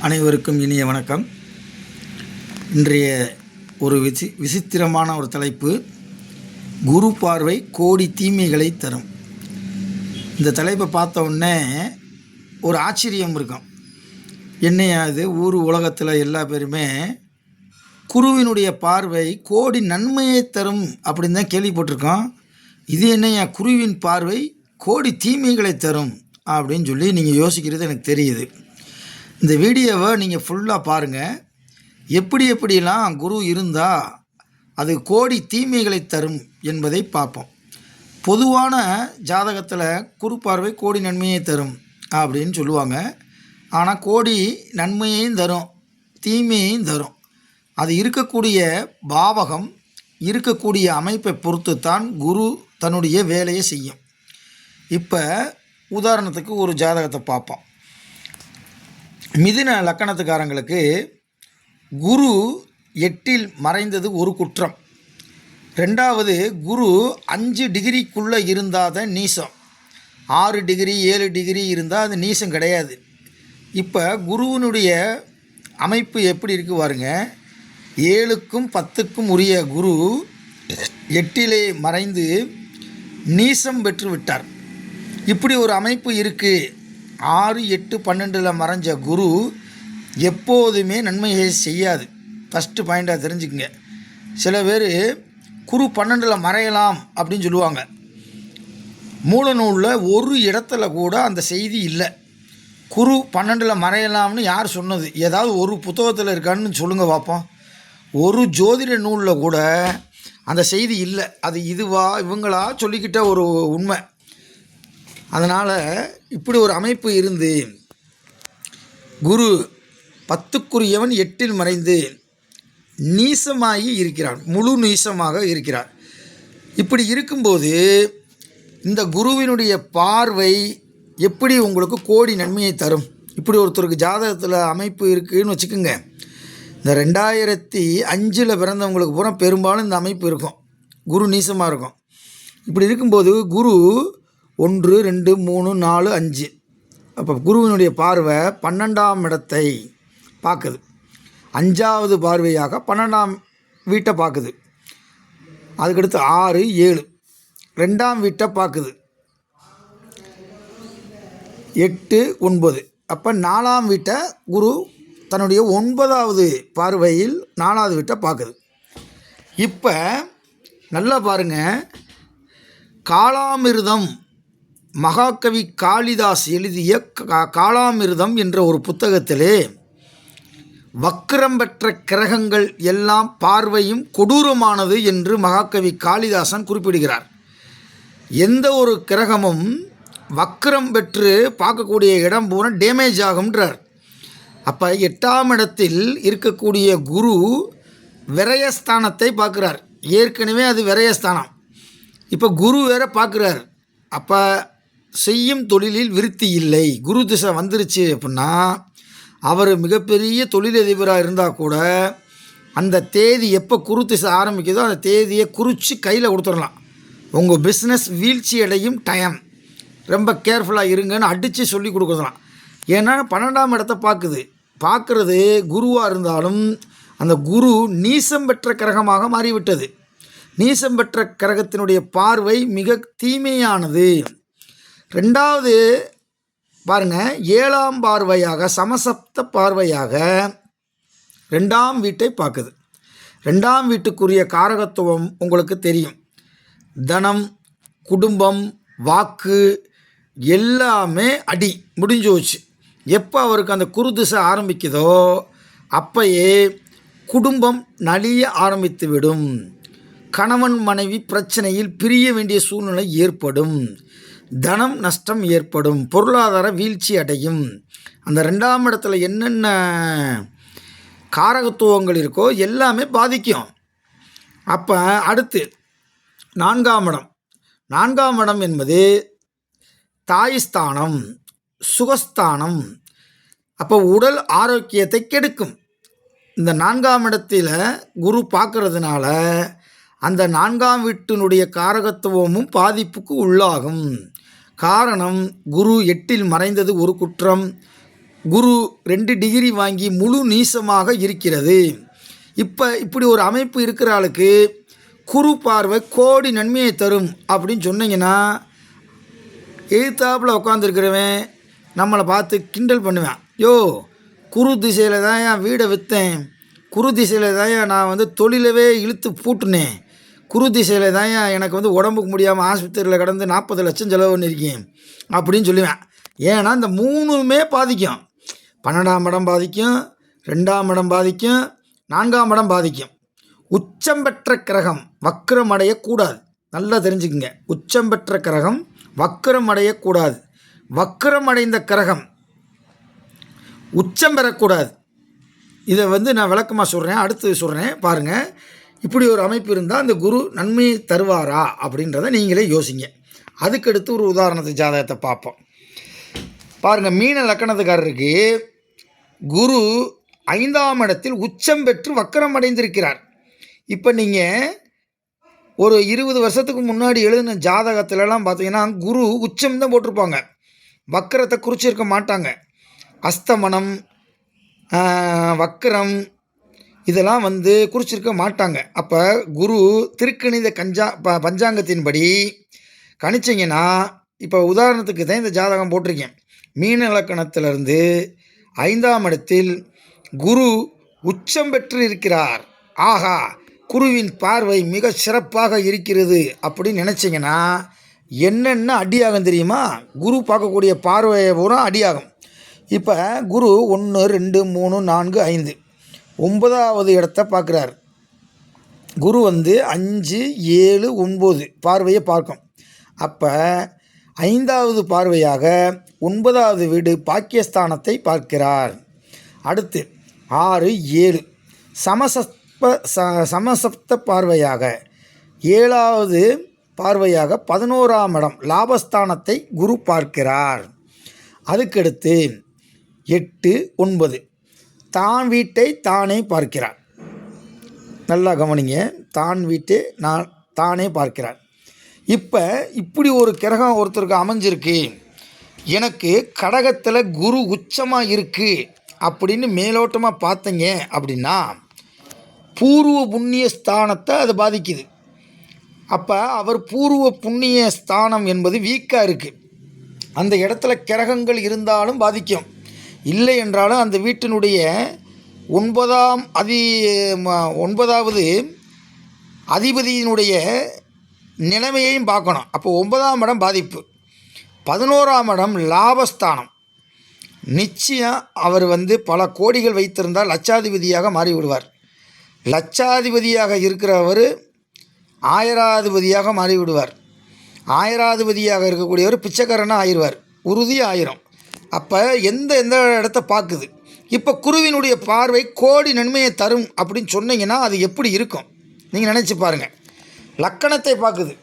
அனைவருக்கும் இனிய வணக்கம். இன்றைய ஒரு விசித்திரமான ஒரு தலைப்பு, குரு பார்வை கோடி தீமைகளை தரும். இந்த தலைப்பை பார்த்த உடனே ஒரு ஆச்சரியம் இருக்கும். என்னையாது ஊர் உலகத்தில் எல்லா பேருமே குருவினுடைய பார்வை கோடி நன்மையை தரும் அப்படின்னு தான் கேள்விப்பட்டிருக்கோம். இது என்னையா குருவின் பார்வை கோடி தீமைகளை தரும் அப்படின்னு சொல்லி நீங்கள் யோசிக்கிறது எனக்கு தெரியுது. இந்த வீடியோவை நீங்கள் ஃபுல்லாக பாருங்கள். எப்படியெல்லாம் குரு இருந்தால் அது கோடி தீமைகளை தரும் என்பதை பார்ப்போம். பொதுவான ஜாதகத்தில் குரு பார்வை கோடி நன்மையை தரும் அப்படின்னு சொல்லுவாங்க. ஆனால் கோடி நன்மையையும் தரும், தீமையையும் தரும். அது இருக்கக்கூடிய பாவகம், இருக்கக்கூடிய அமைப்பை பொறுத்து தான் குரு தன்னுடைய வேலையை செய்யும். இப்போ உதாரணத்துக்கு ஒரு ஜாதகத்தை பார்ப்போம். மிதுன லக்கணத்துக்காரங்களுக்கு குரு 8ல் மறைந்தது ஒரு குற்றம். ரெண்டாவது, குரு 5 டிகிரிக்குள்ளே இருந்தால் தான் நீசம். 6 டிகிரி 7 டிகிரி இருந்தால் அது நீசம் கிடையாது. இப்போ குருவினுடைய அமைப்பு எப்படி இருக்குது பாருங்க. 7க்கும் 10க்கும் உரிய குரு 8லே மறைந்து நீசம் பெற்று விட்டார். இப்படி ஒரு அமைப்பு இருக்குது. 6, 8, 12ல் மறைஞ்ச குரு எப்போதுமே நன்மையை செய்யாது. ஃபஸ்ட்டு பாயிண்டாக தெரிஞ்சுக்குங்க. சில பேர் குரு 12ல் மறையலாம் அப்படின்னு சொல்லுவாங்க. மூல நூலில் ஒரு இடத்துல கூட அந்த செய்தி இல்லை. குரு 12ல் மறையலாம்னு யார் சொன்னது? ஏதாவது ஒரு புத்தகத்தில் இருக்கான்னு சொல்லுங்கள் பார்ப்போம். ஒரு ஜோதிட நூலில் கூட அந்த செய்தி இல்லை. அது இதுவா இவங்களா சொல்லிக்கிட்ட ஒரு உண்மை. அதனால் இப்படி ஒரு அமைப்பு இருந்து குரு 10க்குரியவன் 8ல் மறைந்து நீசமாகி இருக்கிறான், முழு நீசமாக இருக்கிறார். இப்படி இருக்கும்போது இந்த குருவினுடைய பார்வை எப்படி உங்களுக்கு கோடி நன்மையை தரும்? இப்படி ஒருத்தருக்கு ஜாதகத்தில் அமைப்பு இருக்குதுன்னு வச்சுக்கோங்க. இந்த 2005 பிறந்தவங்களுக்கு பூரா பெரும்பாலும் இந்த அமைப்பு இருக்கும். குரு நீசமாக இருக்கும். இப்படி இருக்கும்போது குரு 1, 2, 3, 4, 5. அப்போ குருவினுடைய பார்வை 12ஆம் இடத்தை பார்க்குது. 5வது பார்வையாக 12ஆம் வீட்டை பார்க்குது. அதுக்கடுத்து 6, 7 2ஆம் வீட்டை பார்க்குது. 8, 9. அப்போ 4ஆம் வீட்டை குரு தன்னுடைய 9வது பார்வையில் 4வது வீட்டை பார்க்குது. இப்போ நல்லா பாருங்கள். காலாமிர்தம், மகாகவி காளிதாஸ் எழுதிய காலாமிர்தம் என்ற ஒரு புத்தகத்திலே வக்ரம் பெற்ற கிரகங்கள் எல்லாம் பார்வையும் கொடூரமானது என்று மகாகவி காளிதாசன் குறிப்பிடுகிறார். எந்த ஒரு கிரகமும் வக்ரம் பெற்று பார்க்கக்கூடிய இடம் பூரா டேமேஜ் ஆகும்ன்றார். அப்போ 8ஆம் இடத்தில் இருக்கக்கூடிய குரு விரயஸ்தானத்தை பார்க்குறார். ஏற்கனவே அது விரயஸ்தானம். இப்போ குரு வேற பார்க்குறார். அப்போ செய்யும் தொழிலில் விருத்தி இல்லை. குரு திசை வந்துருச்சு அப்படின்னா அவர் மிகப்பெரிய தொழிலதிபராக இருந்தால் கூட அந்த தேதி எப்போ குரு திசை ஆரம்பிக்குதோ அந்த தேதியை குறித்து கையில் கொடுத்துடலாம். உங்கள் பிஸ்னஸ் வீழ்ச்சி அடையும் டைம், ரொம்ப கேர்ஃபுல்லாக இருங்கன்னு அடித்து சொல்லி கொடுக்கலாம். ஏன்னா 12ஆம் இடத்தை பார்க்குறது குருவாக இருந்தாலும் அந்த குரு நீசம் பெற்ற கிரகமாக மாறிவிட்டது. நீசம் பெற்ற கிரகத்தினுடைய பார்வை மிக தீமையானது. 2வது பாருங்கள், 7ஆம் பார்வையாக சமசப்த பார்வையாக 2ஆம் வீட்டை பார்க்குது. 2ஆம் வீட்டுக்குரிய காரகத்துவம் உங்களுக்கு தெரியும். தனம், குடும்பம், வாக்கு எல்லாமே அடி முடிஞ்சு போச்சு. எப்போ அவருக்கு அந்த குரு திசை ஆரம்பிக்குதோ அப்பயே குடும்பம் நலிய ஆரம்பித்து விடும். கணவன் மனைவி பிரச்சனையில் பிரிய வேண்டிய சூழ்நிலை ஏற்படும். தனம் நஷ்டம் ஏற்படும். பொருளாதார வீழ்ச்சி அடையும். அந்த 2ஆம் இடத்துல என்னென்ன காரகத்துவங்கள் இருக்கோ எல்லாமே பாதிக்கும். அப்போ அடுத்து 4ஆம் இடம். 4ஆம் இடம் என்பது தாய்ஸ்தானம், சுகஸ்தானம். அப்போ உடல் ஆரோக்கியத்தை கெடுக்கும். இந்த 4ஆம் இடத்தில் குரு பார்க்கறதுனால அந்த 4ஆம் வீட்டினுடைய காரகத்துவமும் பாதிப்புக்கு உள்ளாகும். காரணம், குரு 8ல் மறைந்தது ஒரு குற்றம். குரு 2 டிகிரி வாங்கி முழு நீசமாக இருக்கிறது. இப்படி ஒரு அமைப்பு இருக்கிற ஆளுக்கு குரு பார்வை கோடி நன்மையை தரும் அப்படின்னு சொன்னீங்கன்னா, எதிர்த்தாப்பில் உட்காந்துருக்கிறவன் நம்மளை பார்த்து கிண்டல் பண்ணுவேன். யோ, குரு திசையில் தான் என் வீடை விற்றேன், குரு திசையில் தான் நான் வந்து தொழிலவே இழுத்து பூட்டினேன், குரு திசையில் தான் எனக்கு வந்து உடம்புக்கு முடியாமல் ஆஸ்பத்திரியில் கடந்து 40 லட்சம் செலவு பண்ணியிருக்கேன் அப்படின்னு சொல்லுவேன். ஏன்னா இந்த 3மே பாதிக்கும். 12ஆம் இடம் பாதிக்கும், 2ஆம் இடம் பாதிக்கும், 4ஆம் இடம் பாதிக்கும். உச்சம் பெற்ற கிரகம் வக்ரம் அடையக்கூடாது. நல்லா தெரிஞ்சுக்குங்க, உச்சம் பெற்ற கிரகம் வக்ரம் அடையக்கூடாது. வக்ரம் அடைந்த கிரகம் உச்சம் பெறக்கூடாது. இதை வந்து நான் விளக்கமாக சொல்கிறேன், அடுத்து சொல்கிறேன் பாருங்கள். இப்படி ஒரு அமைப்பு இருந்தால் அந்த குரு நன்மையை தருவாரா அப்படின்றத நீங்களே யோசிங்க. அதுக்கடுத்து ஒரு உதாரணத்து ஜாதகத்தை பார்ப்போம். பாருங்கள், மீன லக்கணத்துக்காரருக்கு குரு 5ஆம் இடத்தில் உச்சம் பெற்று வக்கரம் அடைந்திருக்கிறார். இப்போ நீங்கள் ஒரு 20 வருஷத்துக்கு முன்னாடி எழுதின ஜாதகத்திலலாம் பார்த்தீங்கன்னா குரு உச்சம் தான் போட்டிருப்பாங்க, வக்கரத்தை குறிச்சிருக்க மாட்டாங்க. அஸ்தமனம், வக்கரம் இதெல்லாம் வந்து குறிச்சிருக்க மாட்டாங்க. அப்போ குரு திருக்கணித பஞ்சாங்கத்தின்படி கணிச்சிங்கன்னா, இப்போ உதாரணத்துக்கு தான் இந்த ஜாதகம் போட்டிருக்கேன். மீன இலக்கணத்திலிருந்து 5ஆம் இடத்தில் குரு உச்சம் பெற்று இருக்கிறார். ஆகா, குருவின் பார்வை மிக சிறப்பாக இருக்கிறது அப்படின்னு நினச்சிங்கன்னா என்னென்ன அடியாகும் தெரியுமா? குரு பார்க்கக்கூடிய பார்வையை பூரா அடியாகும். இப்போ குரு 1, 2, 3, 4, 5 9வது இடத்தை பார்க்குறார். குரு வந்து 5, 7, 9 பார்வையை பார்க்கும். அப்போ 5வது பார்வையாக 9வது வீடு பாக்கியஸ்தானத்தை பார்க்கிறார். அடுத்து 6, 7 சமசப்த பார்வையாக 7வது பார்வையாக 11ஆம் இடம் லாபஸ்தானத்தை குரு பார்க்கிறார். அதுக்கடுத்து 8, 9 தான் வீட்டை தானே பார்க்கிறார். நல்லா கவனிங்க, தான் வீட்டை தானே பார்க்கிறார். இப்போ இப்படி ஒரு கிரகம் ஒருத்தருக்கு அமைஞ்சிருக்கு, எனக்கு கடகத்தில் குரு உச்சமாக இருக்குது அப்படின்னு மேலோட்டமாக பார்த்தீங்க அப்படின்னா பூர்வ புண்ணிய ஸ்தானத்தை அது பாதிக்குது. அப்போ அவர் பூர்வ புண்ணிய ஸ்தானம் என்பது வீக்காக இருக்குது. அந்த இடத்துல கிரகங்கள் இருந்தாலும் பாதிக்கும். இல்லை என்றாலும் அந்த வீட்டினுடைய 9வது அதிபதியினுடைய நிலைமையையும் பார்க்கணும். அப்போ 9ஆம் இடம் பாதிப்பு, 11ஆம் இடம் லாபஸ்தானம். நிச்சயம் அவர் வந்து பல கோடிகள் வைத்திருந்தால் லட்சாதிபதியாக மாறிவிடுவார். லட்சாதிபதியாக இருக்கிறவர் ஆயிராதிபதியாக மாறிவிடுவார். ஆயிராதிபதியாக இருக்கக்கூடியவர் பிச்சைக்காரனாக ஆயிடுவார், உறுதியாக ஆயிரும். அப்போ எந்த இடத்த பார்க்குது? இப்போ குருவினுடைய பார்வை கோடி நன்மையை தரும் அப்படின்னு சொன்னீங்கன்னா அது எப்படி இருக்கும் நீங்கள் நினச்சி பாருங்கள். லக்கணத்தை பார்க்குது.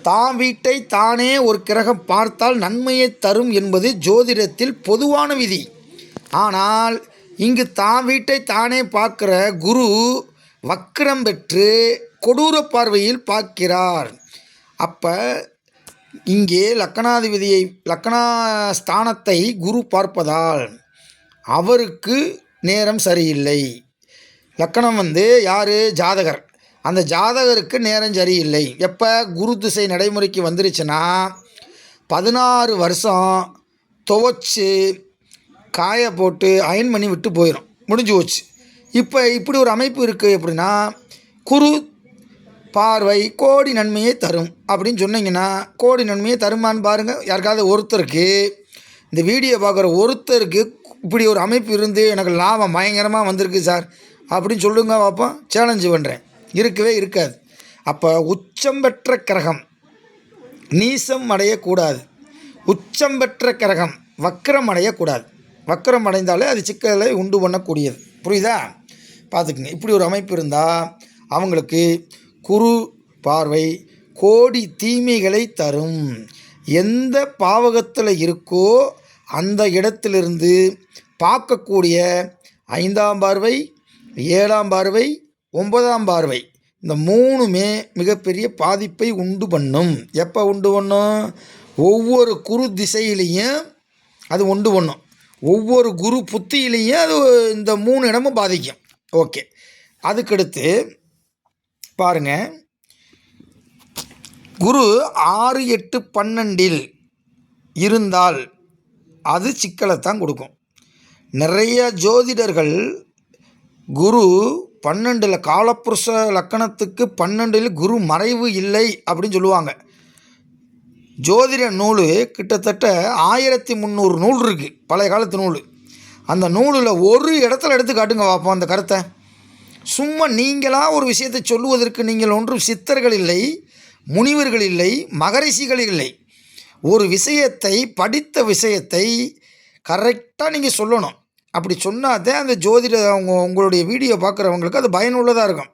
தான் வீட்டை தானே ஒரு கிரகம் பார்த்தால் நன்மையை தரும் என்பது ஜோதிடத்தில் பொதுவான விதி. ஆனால் இங்கு தான் வீட்டை தானே பார்க்கிற குரு வக்ரம் பெற்று கொடூர பார்வையில் பார்க்கிறார். அப்போ இங்கே லக்கணஸ்தானத்தை குரு பார்ப்பதால் அவருக்கு நேரம் சரியில்லை. லக்கணம் வந்து யார்? ஜாதகர். அந்த ஜாதகருக்கு நேரம் சரியில்லை. எப்போ குரு திசை நடைமுறைக்கு வந்துருச்சுன்னா 16 வருஷம் துவைச்சி காய போட்டு அயன் பண்ணி விட்டு போயிடும், முடிஞ்சு போச்சு. இப்போ இப்படி ஒரு அமைப்பு இருக்குது. எப்படின்னா குரு பார்வை கோடி நன்மையை தரும் அப்படின்னு சொன்னீங்கன்னா கோடி நன்மையை தருமான்னு பாருங்கள். யாருக்காவது ஒருத்தருக்கு, இந்த வீடியோ பார்க்குற ஒருத்தருக்கு இப்படி ஒரு அமைப்பு இருந்து எனக்கு லாபம் பயங்கரமாக வந்திருக்கு சார் அப்படின்னு சொல்லுங்க பார்ப்போம். சேலஞ்சு பண்ணுறேன். இருக்கவே இருக்காது. அப்போ உச்சம் பெற்ற கிரகம் நீசம் அடையக்கூடாது. உச்சம் பெற்ற கிரகம் வக்ரம் அடையக்கூடாது. வக்ரம் அடைந்தாலே அது சிக்கலை உண்டு பண்ணக்கூடியது. புரியுதா? பார்த்துக்குங்க. இப்படி ஒரு அமைப்பு இருந்தால் அவங்களுக்கு குரு பார்வை கோடி தீமைகளை தரும். எந்த பாவகத்தில் இருக்கோ அந்த இடத்திலிருந்து பார்க்கக்கூடிய 5ஆம் பார்வை, 7ஆம் பார்வை, 9ஆம் பார்வை, இந்த 3மே மிகப்பெரிய பாதிப்பை உண்டு பண்ணும். எப்போ உண்டு பண்ணும்? ஒவ்வொரு குரு திசையிலையும் அது உண்டு பண்ணும். ஒவ்வொரு குரு புத்தியிலையும் அது இந்த 3 இடமும் பாதிக்கும். ஓகே, அதுக்கடுத்து பாருங்கள், குரு 6, 8, 12 இருந்தால் அது சிக்கலைத்தான் கொடுக்கும். நிறைய ஜோதிடர்கள் குரு 12 காலப்புருஷ லக்கணத்துக்கு 12 குரு மறைவு இல்லை அப்படின்னு சொல்லுவாங்க. ஜோதிட நூல் கிட்டத்தட்ட 1300 நூல் இருக்குது, பழைய காலத்து நூல். அந்த நூலில் ஒரு இடத்துல எடுத்து காட்டுங்க பார்ப்போம் அந்த கருத்தை. சும்மா நீங்களாக ஒரு விஷயத்தை சொல்லுவதற்கு நீங்கள் ஒன்றும் சித்தர்கள் இல்லை, முனிவர்கள் இல்லை, மகரிஷிகள் இல்லை. ஒரு விஷயத்தை, படித்த விஷயத்தை கரெக்டாக நீங்கள் சொல்லணும். அப்படி சொன்னாதான் அந்த ஜோதிட உங்களுடைய வீடியோ பார்க்குறவங்களுக்கு அது பயனுள்ளதாக இருக்கும்.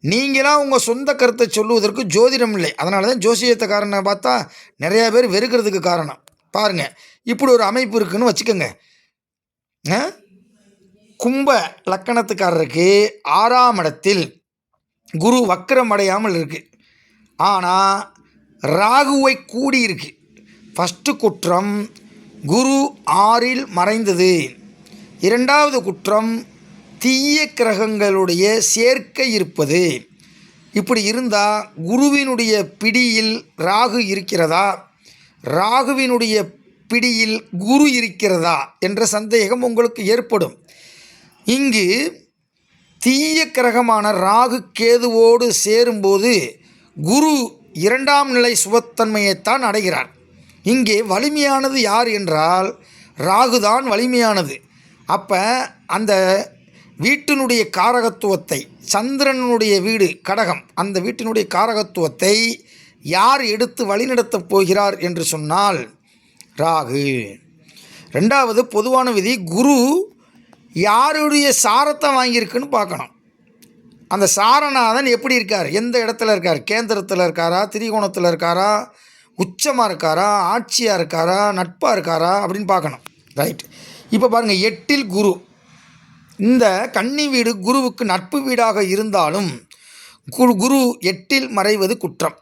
நீங்களாக உங்கள் சொந்த கருத்தை சொல்லுவதற்கு ஜோதிடம் இல்லை. அதனால தான் ஜோசியத்தைக்காரனை பார்த்தா நிறையா பேர் வெறுக்கிறதுக்கு காரணம். பாருங்கள், இப்படி ஒரு அமைப்பு இருக்குதுன்னு வச்சுக்கோங்க. கும்ப லக்கணத்துக்காரருக்கு 6ஆம் இடத்தில் குரு வக்கரம் அடையாமல் இருக்குது, ஆனால் ராகுவை கூடியிருக்கு. ஃபஸ்ட்டு குற்றம் குரு 6இல் மறைந்தது. 2வது குற்றம் தீய கிரகங்களுடைய சேர்க்கை இருப்பது. இப்படி இருந்தால் குருவினுடைய பிடியில் ராகு இருக்கிறதா, ராகுவினுடைய பிடியில் குரு இருக்கிறதா என்ற சந்தேகம் உங்களுக்கு ஏற்படும். இங்கு தீய கிரகமான ராகு கேதுவோடு சேரும்போது குரு 2ஆம் நிலை சுபத்தன்மையைத்தான் அடைகிறார். இங்கே வலிமையானது யார் என்றால் ராகு தான் வலிமையானது. அப்போ அந்த வீட்டினுடைய காரகத்துவத்தை, சந்திரனுடைய வீடு கடகம், அந்த வீட்டினுடைய காரகத்துவத்தை யார் எடுத்து வழிநடத்தப் போகிறார் என்று சொன்னால் ராகு. 2வது பொதுவான விதி, குரு யாருடைய சாரத்தை வாங்கியிருக்குன்னு பார்க்கணும். அந்த சாரநாதன் எப்படி இருக்கார், எந்த இடத்துல இருக்கார், கேந்திரத்தில் இருக்காரா, திரிகோணத்தில் இருக்காரா, உச்சமாக இருக்காரா, ஆட்சியாக இருக்காரா, நட்பாக இருக்காரா அப்படின்னு பார்க்கணும். ரைட். இப்போ பாருங்கள், 8இல் குரு. இந்த கன்னி வீடு குருவுக்கு நட்பு வீடாக இருந்தாலும் குரு 8இல் மறைவது குற்றம்.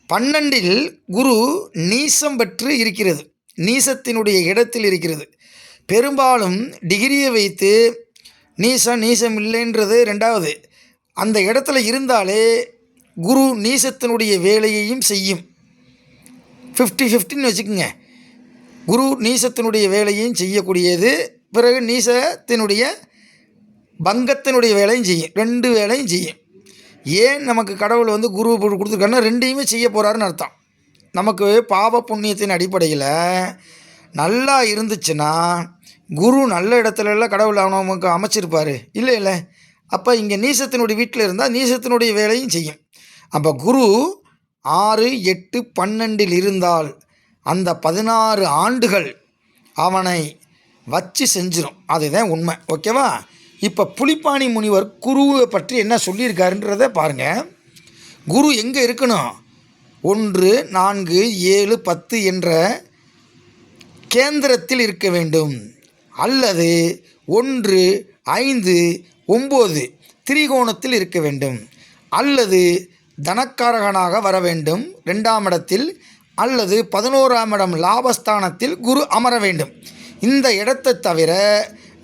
12இல் குரு நீசம் பெற்று இருக்கிறது, நீசத்தினுடைய இடத்தில் இருக்கிறது. பெரும்பாலும் டிகிரியை வைத்து நீசம் இல்லைன்றது 2வது. அந்த இடத்துல இருந்தாலே குரு நீசத்தினுடைய வேலையையும் செய்யும். 50-50ன்னு வச்சுக்கோங்க. குரு நீசத்தினுடைய வேலையும் செய்யக்கூடியது, பிறகு நீசத்தினுடைய பங்கத்தினுடைய வேலையும் செய்யும், 2 வேலையும் செய்யும். ஏன் நமக்கு கடவுள் குரு கொடுத்துருக்காருன்னா 2யுமே செய்ய போகிறாருன்னு அர்த்தம். நமக்கு பாவ புண்ணியத்தின் அடிப்படையில் நல்லா இருந்துச்சுன்னா குரு நல்ல இடத்துலலாம் கடவுள் நமக்கு அமைச்சிருப்பார் இல்லை. அப்போ இங்கே நீசத்தினுடைய வீட்டில் இருந்தால் நீசத்தினுடைய வேலையும் செய்யும். அப்போ குரு 6, 8, 12 இருந்தால் அந்த 16 ஆண்டுகள் அவனை வச்சு செஞ்சிடும். அதுதான் உண்மை. ஓகேவா? இப்போ புலிப்பாணி முனிவர் குருவை பற்றி என்ன சொல்லியிருக்காருன்றதை பாருங்கள். குரு எங்கே இருக்கணும்? 1, 4, 7, 10 என்ற கேந்திரத்தில் இருக்க வேண்டும், அல்லது 1, 5, 9 திரிகோணத்தில் இருக்க வேண்டும், அல்லது தனக்காரகனாக வர வேண்டும் 2ஆம் இடத்தில், அல்லது 11ஆம் இடம் லாபஸ்தானத்தில் குரு அமர வேண்டும். இந்த இடத்தை தவிர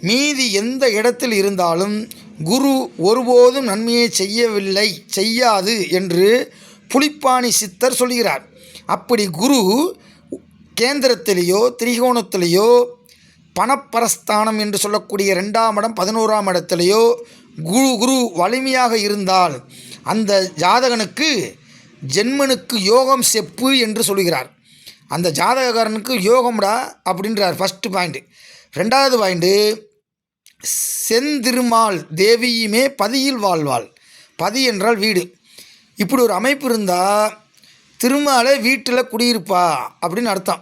மீதி எந்த இடத்தில் இருந்தாலும் குரு ஒருபோதும் நன்மையை செய்யாது என்று புலிப்பாணி சித்தர் சொல்கிறார். அப்படி குரு கேந்திரத்திலேயோ திரிகோணத்திலேயோ பணப்பரஸ்தானம் என்று சொல்லக்கூடிய 2ஆம் இடம் 11ஆம் இடத்திலேயோ குரு வலிமையாக இருந்தால் அந்த ஜாதகனுக்கு ஜென்மனுக்கு யோகம் செப்பு என்று சொல்கிறார். அந்த ஜாதகக்காரனுக்கு யோகம்டா அப்படின்றார். First point. 2வது பாயிண்ட்டு, செந்திருமால் தேவியுமே பதியில் வாழ்வாள். பதி என்றால் வீடு. இப்படி ஒரு அமைப்பு இருந்தால் திருமாலே வீட்டில் குடியிருப்பா அப்படின்னு அர்த்தம்.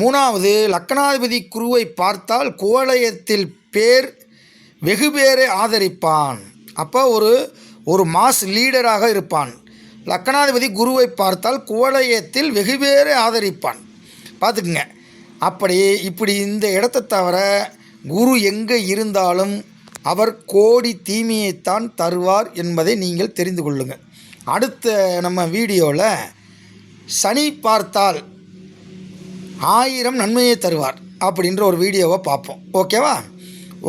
3வது, லக்கணாதிபதி குருவை பார்த்தால் கோலயத்தில் வெகு பேரை ஆதரிப்பான். அப்போ ஒரு மாஸ் லீடராக இருப்பான். லக்கணாதிபதி குருவை பார்த்தால் கோலயத்தில் வெகு பேரை ஆதரிப்பான். பார்த்துக்குங்க. இப்படி இந்த இடத்தை தவிர குரு எங்கே இருந்தாலும் அவர் கோடி தீமையைத்தான் தருவார் என்பதை நீங்கள் தெரிந்து கொள்ளுங்கள். அடுத்த நம்ம வீடியோவில் சனி பார்த்தால் 1000 நன்மையை தருவார். அப்படின்ற ஒரு வீடியோவை பார்ப்போம். ஓகேவா?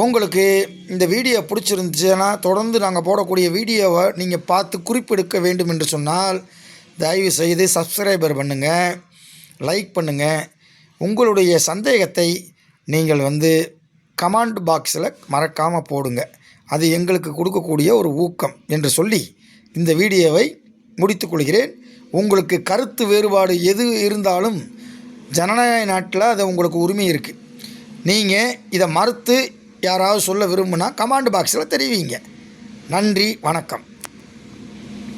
உங்களுக்கு இந்த வீடியோ பிடிச்சிருந்துச்சுன்னா தொடர்ந்து நாங்கள் போடக்கூடிய வீடியோவை நீங்கள் பார்த்து குறிப்பெடுக்க வேண்டும் என்று சொன்னால் தயவு செய்து சப்ஸ்கிரைபர் பண்ணுங்கள், லைக் பண்ணுங்கள். உங்களுடைய சந்தேகத்தை நீங்கள் கமெண்ட் பாக்ஸில் மறக்காமல் போடுங்க. அது எங்களுக்கு கொடுக்கக்கூடிய ஒரு ஊக்கம் என்று சொல்லி இந்த வீடியோவை முடித்துக்கொள்கிறேன். உங்களுக்கு கருத்து வேறுபாடு எது இருந்தாலும் ஜனநாயக நாட்டில் அது உங்களுக்கு உரிமை இருக்குது. நீங்கள் இதை மறுத்து யாராவது சொல்ல விரும்புனா கமெண்ட் பாக்ஸில் தெரிவிங்க. நன்றி, வணக்கம்.